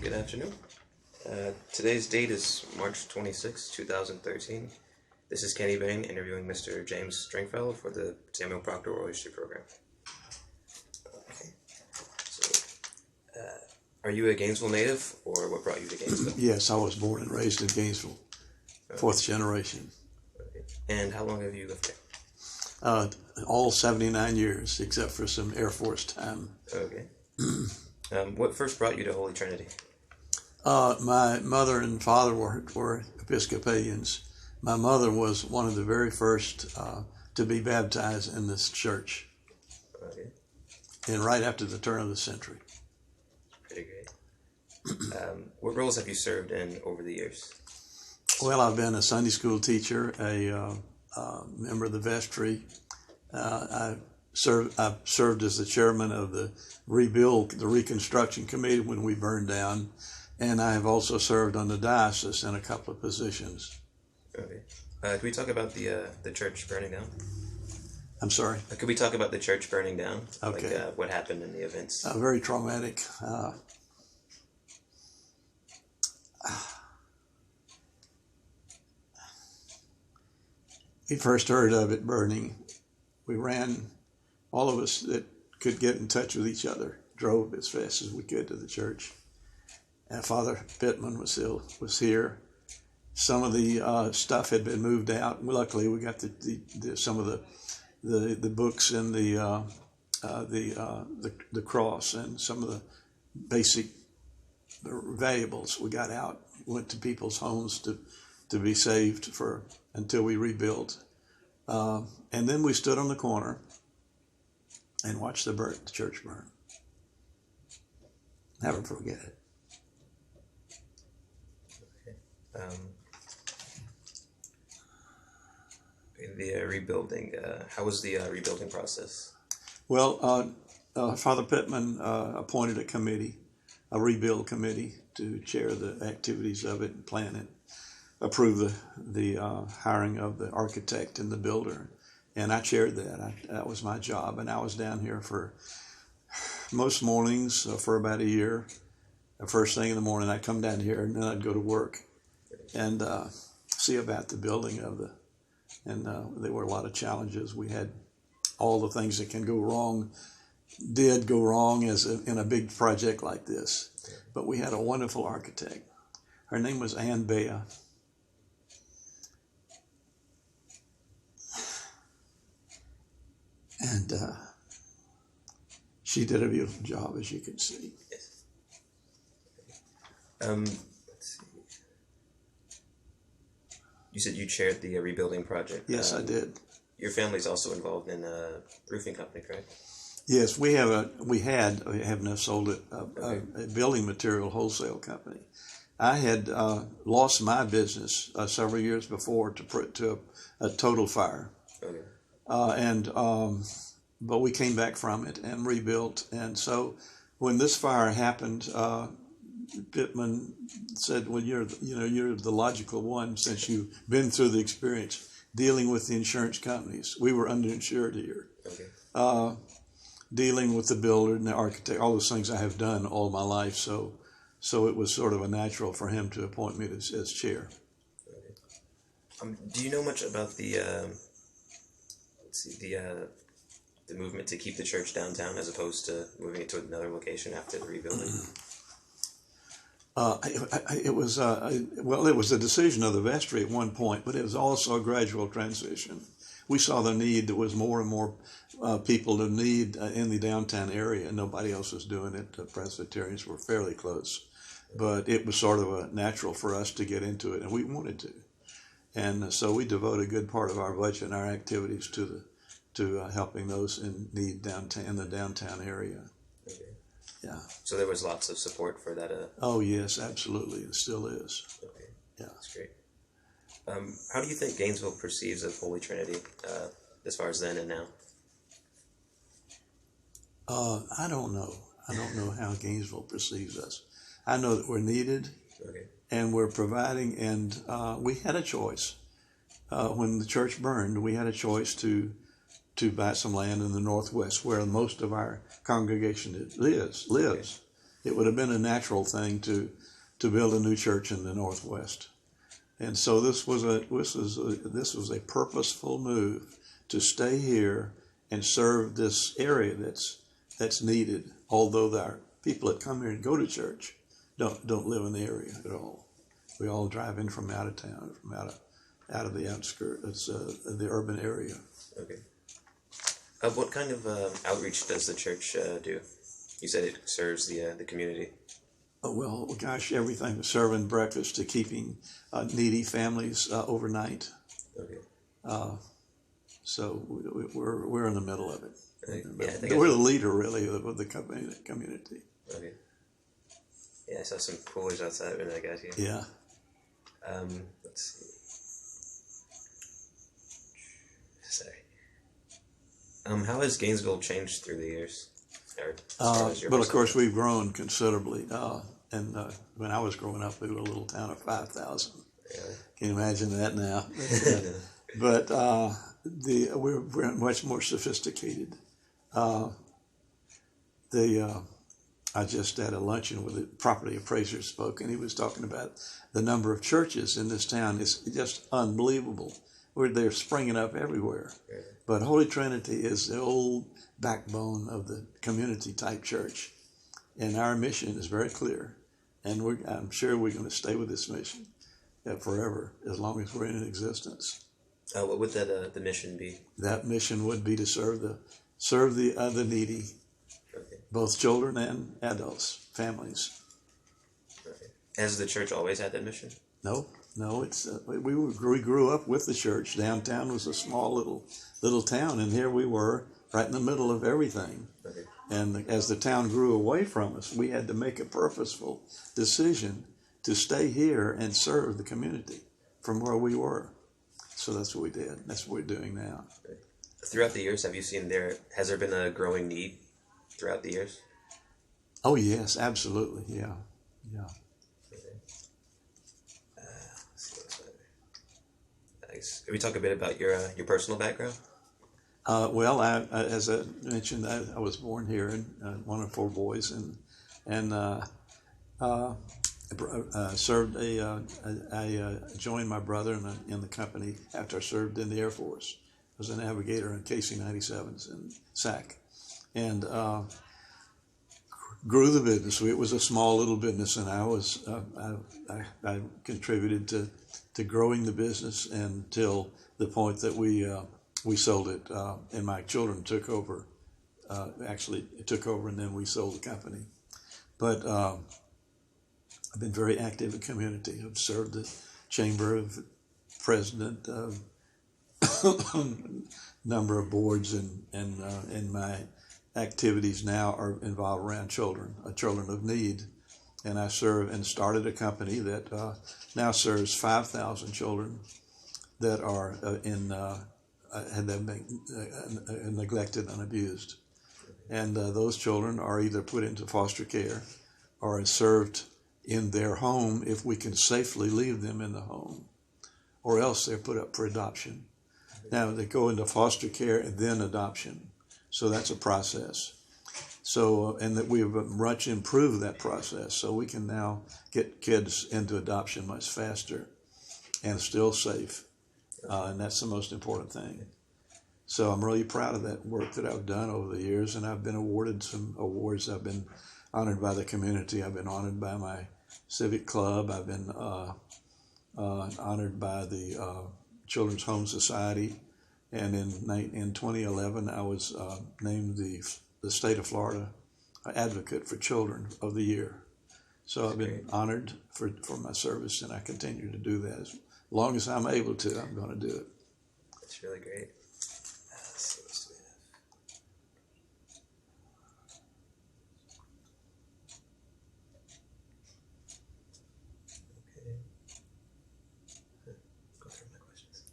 Good afternoon. Today's date is March 26, 2013. This is Kenny Bain interviewing Mr. James Stringfellow for the Samuel Proctor Oral History Program. Okay. So, are you a Gainesville native, or what brought you to Gainesville? Yes, I was born and raised in Gainesville, fourth generation. Okay. And how long have you lived there? All 79 years, except for some Air Force time. Okay. What first brought you to Holy Trinity? My mother and father were Episcopalians. My mother was one of the very first to be baptized in this church. Okay. And right after the turn of the century. Pretty great. What roles have you served in over the years? Well, I've been a Sunday school teacher, a member of the vestry. I've served as the chairman of the reconstruction committee when we burned down, and I have also served on the diocese in a couple of positions. Okay. Could we talk about the church burning down? I'm sorry? Could we talk about the church burning down? Okay. Like what happened in the events? Very traumatic. We first heard of it burning. We ran, all of us that could get in touch with each other, drove as fast as we could to the church. And Father Pittman was here. Some of the stuff had been moved out. Luckily, we got some of the books and the cross and some of the basic valuables we got out. Went to people's homes to be saved until we rebuilt. And then we stood on the corner and watched the church burn. Never forget it. Okay. The rebuilding, how was the rebuilding process? Well, Father Pittman appointed a rebuild committee to chair the activities of it and plan it, approve the hiring of the architect and the builder. And I chaired that. That was my job. And I was down here for most mornings for about a year. The first thing in the morning, I'd come down here and then I'd go to work and see about the building of and there were a lot of challenges. We had all the things that can go wrong, did go wrong in a big project like this. But we had a wonderful architect. Her name was Ann Bea. And she did a beautiful job, as you can see. Yes. Let's see. You said you chaired the rebuilding project. Yes, I did. Your family's also involved in a roofing company, correct? Yes, we have now sold it, a building material wholesale company. I had lost my business several years before to a total fire. Okay. But we came back from it and rebuilt. And so when this fire happened, Pittman said, well, you're the logical one since you've been through the experience dealing with the insurance companies. We were underinsured here. Okay. Dealing with the builder and the architect, all those things I have done all my life. So it was sort of a natural for him to appoint me as chair. Okay. Do you know much about the movement to keep the church downtown as opposed to moving it to another location after the rebuilding? It was a decision of the vestry at one point, but it was also a gradual transition. We saw the need. There was more and more people to need in the downtown area, and nobody else was doing it. The Presbyterians were fairly close, but it was sort of a natural for us to get into it, and we wanted to. And so we devote a good part of our budget and our activities to helping those in need in the downtown area. Okay. Yeah. So there was lots of support for that. Oh yes, absolutely. It still is. Okay. Yeah. That's great. How do you think Gainesville perceives of Holy Trinity as far as then and now? I don't know. I don't know how Gainesville perceives us. I know that we're needed. Okay. And we're providing, and we had a choice. When the church burned, we had a choice to buy some land in the northwest where most of our congregation lives. it would have been a natural thing to build a new church in the Northwest. And so this was a purposeful move to stay here and serve this area that's needed. Although our people that come here and go to church don't live in the area at all. We all drive in from out of town, from out of the outskirts, the urban area. Okay. What kind of outreach does the church do? You said it serves the community. Oh, well, gosh, everything from serving breakfast to keeping needy families overnight. Okay. So we're in the middle of it. Yeah, we're the leader, really, of the community. Okay. Yeah, I saw some coolers outside when I got here. Yeah. Let's see. Sorry. How has Gainesville changed through the years? But of course, we've grown considerably. And when I was growing up, we were a little town of 5,000. Really? Can you imagine that now? But we're much more sophisticated. I just had a luncheon with a property appraiser spoke, and he was talking about the number of churches in this town is just unbelievable. They're springing up everywhere. Yeah. But Holy Trinity is the old backbone of the community-type church. And our mission is very clear. And I'm sure we're going to stay with this mission forever, as long as we're in existence. What would the mission be? That mission would be to serve the needy, Okay. both children and adults, families. Okay. Has the church always had that mission? No, it's we grew up with the church. Downtown was a small little town, and here we were, right in the middle of everything. Okay. And as the town grew away from us, we had to make a purposeful decision to stay here and serve the community from where we were. So that's what we did. That's what we're doing now. Okay. Throughout the years, has there been a growing need throughout the years? Oh yes, absolutely. Yeah. Can we talk a bit about your personal background? Well, as I mentioned, I was born here, and one of 4 boys, and served. I joined my brother in the company after I served in the Air Force. I was a navigator in KC-97s in SAC, and grew the business. It was a small little business, and I contributed to growing the business until the point that we sold it, and my children took over. Actually, it took over, and then we sold the company. But I've been very active in the community. I've served the chamber of president, number of boards, and my activities now are involved around children of need. And I serve and started a company that now serves 5,000 children that are have been neglected and abused. And those children are either put into foster care or served in their home if we can safely leave them in the home, or else they're put up for adoption. Now they go into foster care and then adoption. So that's a process. So, and that we've much improved that process, so we can now get kids into adoption much faster and still safe. And that's the most important thing. So I'm really proud of that work that I've done over the years, and I've been awarded some awards. I've been honored by the community. I've been honored by my civic club. I've been honored by the Children's Home Society. And in 2011, I was named the state of Florida Advocate for Children of the Year. So I've been honored for my service, and I continue to do that. As long as I'm able to, I'm going to do it. That's really great. Let's see, what else do we have? Okay. Go through my questions.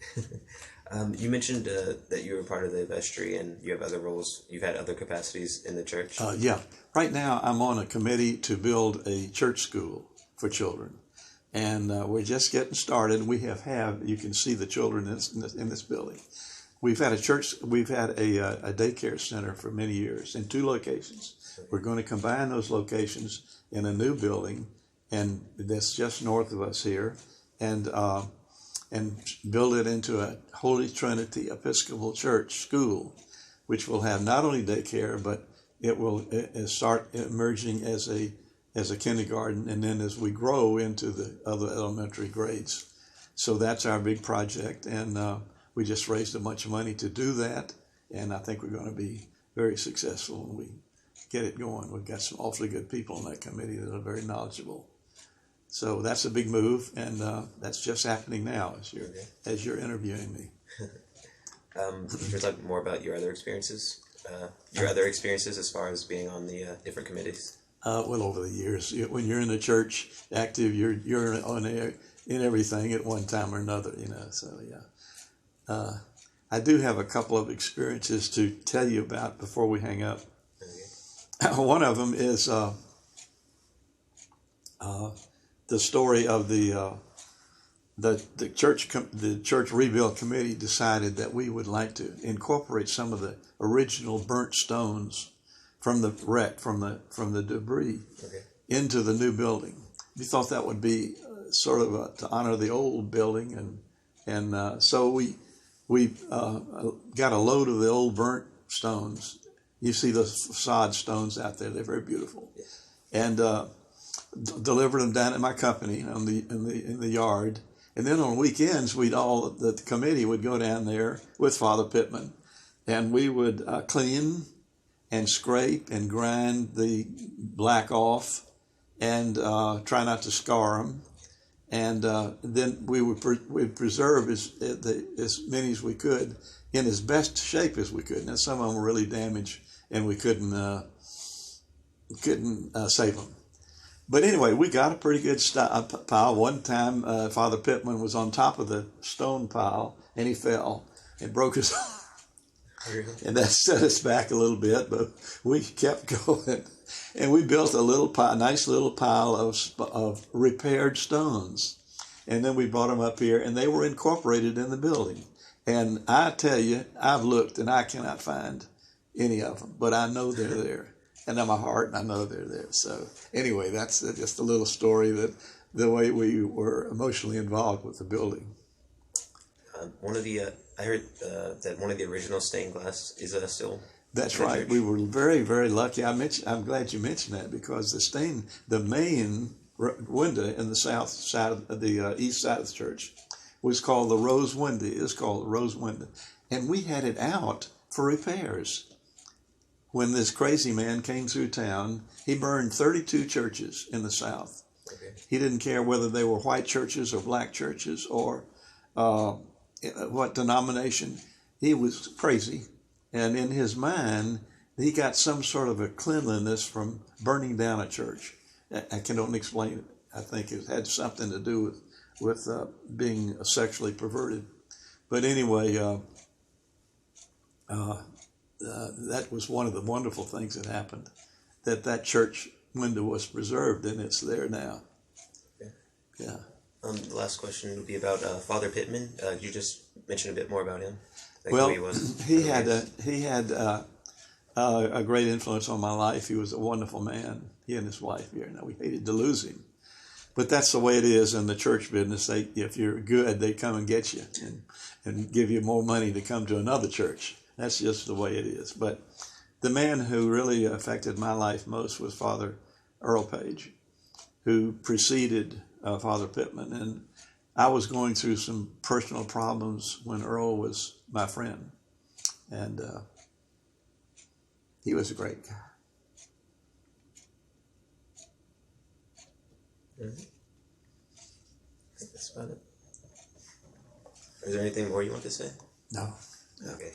You mentioned that you were part of the vestry, and you have other roles. You've had other capacities in the church. Yeah. Right now, I'm on a committee to build a church school for children, and we're just getting started. We have you can see the children in this building. We've had a church. We've had a daycare center for many years in 2 locations. We're going to combine those locations in a new building, and that's just north of us here, and build it into a Holy Trinity Episcopal Church school, which will have not only daycare, but it will start emerging as a kindergarten, and then as we grow into the other elementary grades. So that's our big project, and we just raised a bunch of money to do that, and I think we're going to be very successful when we get it going. We've got some awfully good people on that committee that are very knowledgeable. So that's a big move, and that's just happening now as you're interviewing me. Can you talk more about your other experiences? As far as being on the different committees? Well, over the years, when you're in the church active, you're on there in everything at one time or another, So yeah, I do have a couple of experiences to tell you about before we hang up. Okay. One of them is the story of the church rebuild committee decided that we would like to incorporate some of the original burnt stones from the wreck, from the debris, into the new building. We thought that would be sort of to honor the old building, and so we got a load of the old burnt stones. You see those facade stones out there; they're very beautiful, and delivered them down at my company in the yard. And then on weekends, the committee would go down there with Father Pittman, and we would clean and scrape and grind the black off, and try not to scar them. And then we would preserve as many as we could in as best shape as we could. Now some of them were really damaged, and we couldn't save them. But anyway, we got a pretty good pile. One time, Father Pittman was on top of the stone pile, and he fell and broke his arm. And that set us back a little bit, but we kept going. And we built a nice little pile of repaired stones. And then we brought them up here, and they were incorporated in the building. And I tell you, I've looked, and I cannot find any of them, but I know they're there. And in my heart, and I know they're there. So anyway, that's just a little story that the way we were emotionally involved with the building. I heard that one of the original stained glass is still. That's right. Church. We were very, very lucky. I'm glad you mentioned that, because the main window in the south side of the east side of the church was called the Rose Window. It's called the Rose Window, and we had it out for repairs. When this crazy man came through town, he burned 32 churches in the South. Okay. He didn't care whether they were white churches or black churches or what denomination. He was crazy. And in his mind, he got some sort of a cleanliness from burning down a church. I can't explain it. I think it had something to do with being sexually perverted. But anyway, that was one of the wonderful things that happened, that church window was preserved, and it's there now. Okay. Yeah. The last question would be about Father Pittman. You just mentioned a bit more about him. Well, he had a great influence on my life. He was a wonderful man. He and his wife here. Now, we hated to lose him, but that's the way it is in the church business. If you're good, they come and get you and give you more money to come to another church. That's just the way it is. But the man who really affected my life most was Father Earl Page, who preceded Father Pittman. And I was going through some personal problems when Earl was my friend. And he was a great guy. Mm-hmm. That's about it. Is there anything more you want to say? No. Okay.